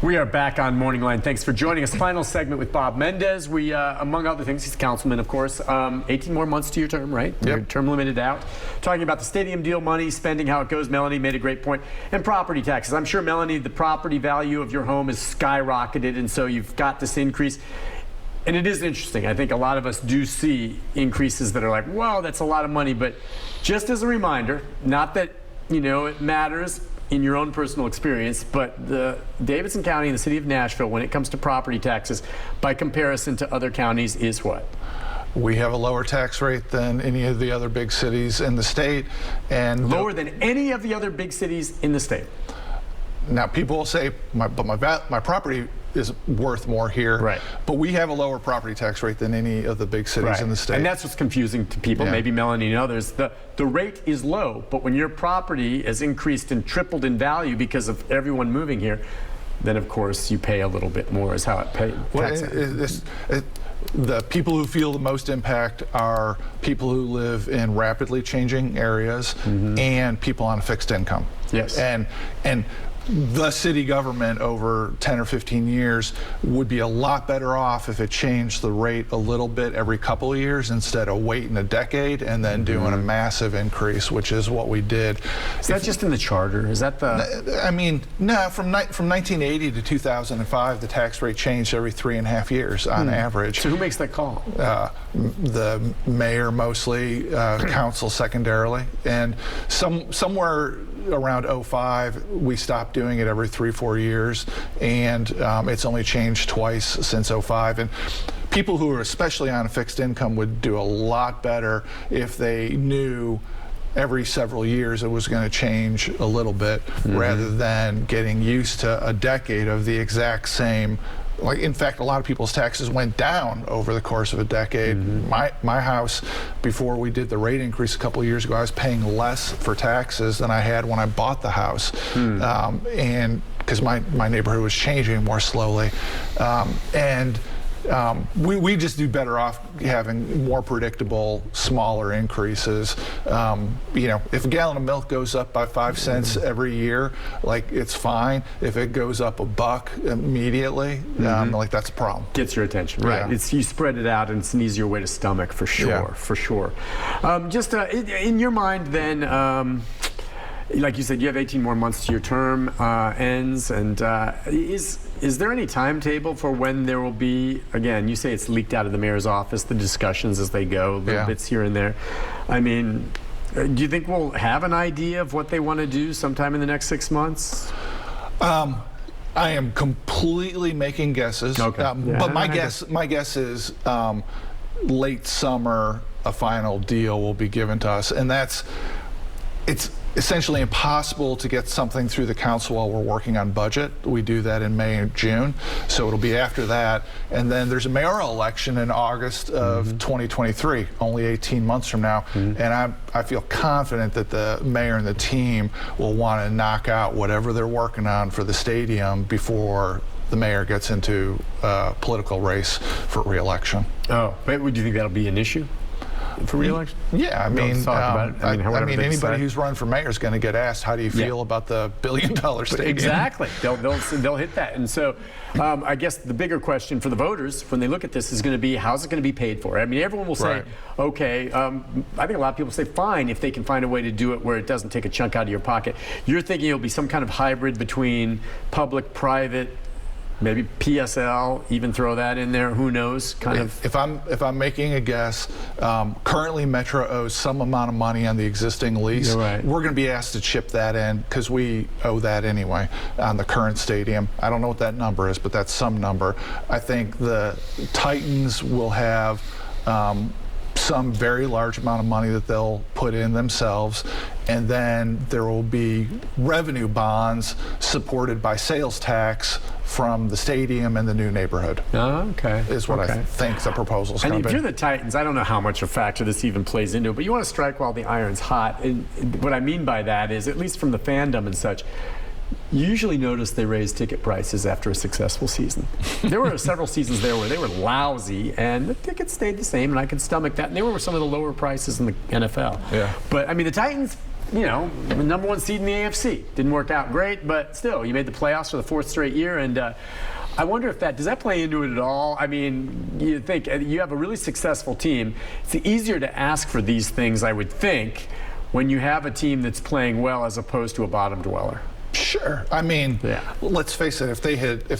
We are back on Morning Line. Thanks for joining us. Final segment with Bob Mendez. We, among other things, he's a councilman, of course. 18 more months to your term, right? Yep. Your term limited out. Talking about the stadium deal, money, spending, how it goes. Melanie made a great point. And property taxes. I'm sure, Melanie, the property value of your home has skyrocketed, and so you've got this increase. And it is interesting. I think a lot of us do see increases that are like, wow, that's a lot of money. But just as a reminder, not that, it matters in your own personal experience, but the Davidson County and the city of Nashville, when it comes to property taxes, by comparison to other counties, is what? We have a lower tax rate than any of the other big cities in the state. And lower than any of the other big cities in the state. Now, people will say, my property is worth more here. Right. But we have a lower property tax rate than any of the big cities in the state. And that's what's confusing to people, maybe Melanie and others. The rate is low, but when your property has increased and tripled in value because of everyone moving here, then of course you pay a little bit more is how it pays. The people who feel the most impact are people who live in rapidly changing areas and people on a fixed income. Yes. And the city government over 10 or 15 years would be a lot better off if it changed the rate a little bit every couple of years instead of waiting a decade and then doing a massive increase, which is what we did. Is that just in the charter? Is that the... I mean, no, from 1980 to 2005, the tax rate changed every 3.5 years on average. So who makes that call? The mayor mostly, council secondarily, and somewhere around 05, we stopped doing it every 3-4 years, and it's only changed twice since 05. And people who are especially on a fixed income would do a lot better if they knew every several years it was going to change a little bit rather than getting used to a decade of the exact same. Like, in fact, a lot of people's taxes went down over the course of a decade. My house, before we did the rate increase a couple of years ago, I was paying less for taxes than I had when I bought the house, and because my neighborhood was changing more slowly, we just do better off having more predictable, smaller increases. If a gallon of milk goes up by 5 cents every year, it's fine. If it goes up $1 immediately, that's a problem. Gets your attention, right? Yeah. You spread it out, and it's an easier way to stomach, for sure, for sure. Just in your mind, then. Like you said, you have 18 more months to your term ends, and is there any timetable for when there will be, again, you say it's leaked out of the mayor's office, the discussions as they go, little bits here and there. I mean, do you think we'll have an idea of what they want to do sometime in the next 6 months? I am completely making guesses, but my guess is late summer a final deal will be given to us, and it's essentially impossible to get something through the council while we're working on budget. We do that in May and June, so it'll be after that. And then there's a mayoral election in August of 2023, only 18 months from now. And I feel confident that the mayor and the team will want to knock out whatever they're working on for the stadium before the mayor gets into a political race for re-election. Oh, but do you think that'll be an issue for re-election? Yeah, I mean, anybody who's who's run for mayor is going to get asked, how do you feel about the $1 billion stadium? Exactly. They'll hit that. And so I guess the bigger question for the voters when they look at this is going to be, how's it going to be paid for? I mean, everyone will say, okay, I think a lot of people say fine if they can find a way to do it where it doesn't take a chunk out of your pocket. You're thinking it'll be some kind of hybrid between public, private, maybe PSL, even throw that in there. Who knows? If I'm making a guess, currently Metro owes some amount of money on the existing lease. We're going to be asked to chip that in because we owe that anyway on the current stadium. I don't know what that number is, but that's some number. I think the Titans will have some very large amount of money that they'll put in themselves, and then there will be revenue bonds supported by sales tax from the stadium and the new neighborhood. Is what I think the proposal is going to be. And if you're the Titans, I don't know how much a factor this even plays into it, but you want to strike while the iron's hot. And what I mean by that is, at least from the fandom and such, you usually notice they raise ticket prices after a successful season. There were several seasons there where they were lousy and the tickets stayed the same, and I could stomach that. And they were some of the lower prices in the NFL. Yeah. But I mean, the Titans, you know, the #1 seed in the AFC. Didn't work out great, but still, you made the playoffs for the 4th straight year, and I wonder if does that play into it at all? I mean, you think you have a really successful team. It's easier to ask for these things, I would think, when you have a team that's playing well as opposed to a bottom dweller. Sure. I mean, let's face it. If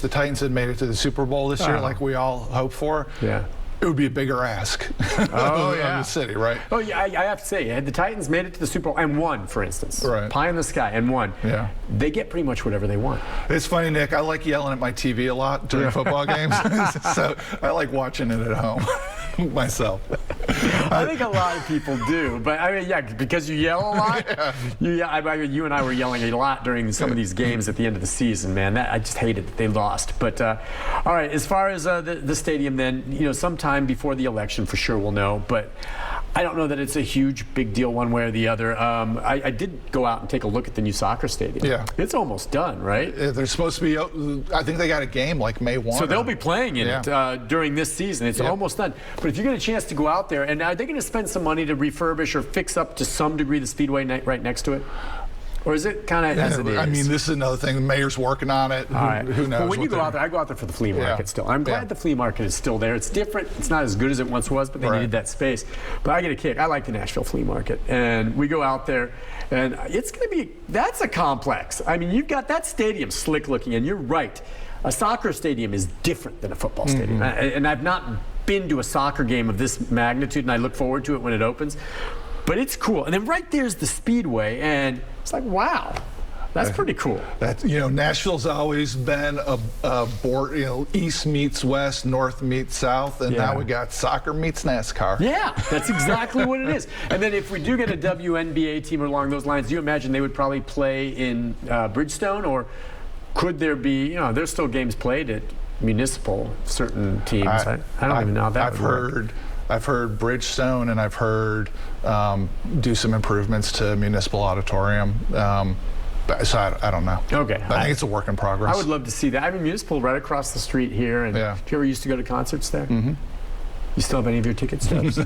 the Titans had made it to the Super Bowl this year, like we all hope for, it would be a bigger ask of the city, right? Oh, yeah, I have to say, had the Titans made it to the Super Bowl and won, for instance, pie in the sky and won, they get pretty much whatever they want. It's funny, Nick, I like yelling at my TV a lot during football games, so I like watching it at home myself. I think a lot of people do, but I mean, because you yell a lot. You and I were yelling a lot during some of these games at the end of the season, man. I just hated that they lost. But all right, as far as the stadium, then, you know, sometime before the election, for sure we'll know. But I don't know that it's a huge, big deal one way or the other. I did go out and take a look at the new soccer stadium. Yeah, it's almost done, right? They're supposed to be. I think they got a game like May 1. So they'll be playing in it during this season. It's almost done. But if you get a chance to go out there, and are they going to spend some money to refurbish or fix up to some degree the speedway right next to it? Or is it kind of as it is? I mean, this is another thing. The mayor's working on it. Who knows? Well, when you go out there, I go out there for the flea market still. I'm glad the flea market is still there. It's different. It's not as good as it once was, but they needed that space. But I get a kick. I like the Nashville flea market. And we go out there, and it's going to be, that's a complex. I mean, you've got that stadium slick looking, and you're right. A soccer stadium is different than a football stadium. And I've not been to a soccer game of this magnitude, and I look forward to it when it opens. But it's cool. And then right there's the speedway, and it's like, wow, that's pretty cool. Nashville's always been a border, east meets west, north meets south, and now we got soccer meets NASCAR. Yeah, that's exactly what it is. And then if we do get a WNBA team along those lines, do you imagine they would probably play in Bridgestone, or could there be, there's still games played at Municipal, certain teams. I don't even know how that would work. I've heard Bridgestone, and I've heard do some improvements to Municipal Auditorium. So I don't know. Okay. I think it's a work in progress. I would love to see that. I mean, Municipal right across the street here. And do you ever used to go to concerts there? Mm-hmm. You still have any of your ticket stubs?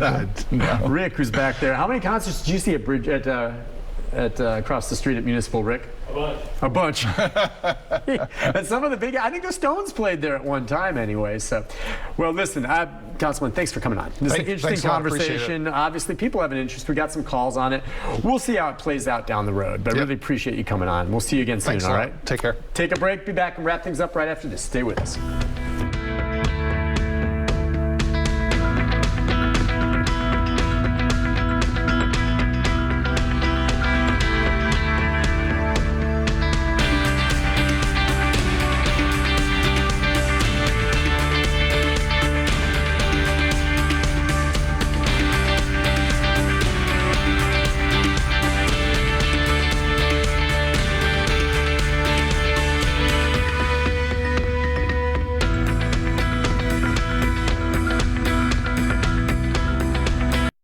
No. Rick, who's back there. How many concerts did you see at across the street at Municipal, Rick? A bunch. And some of the big, I think the Stones played there at one time anyway. So, well, listen, Councilman, thanks for coming on. This is an interesting conversation. Obviously, people have an interest. We got some calls on it. We'll see how it plays out down the road. But I really appreciate you coming on. We'll see you again soon, all right? Take care. Take a break, be back and wrap things up right after this. Stay with us.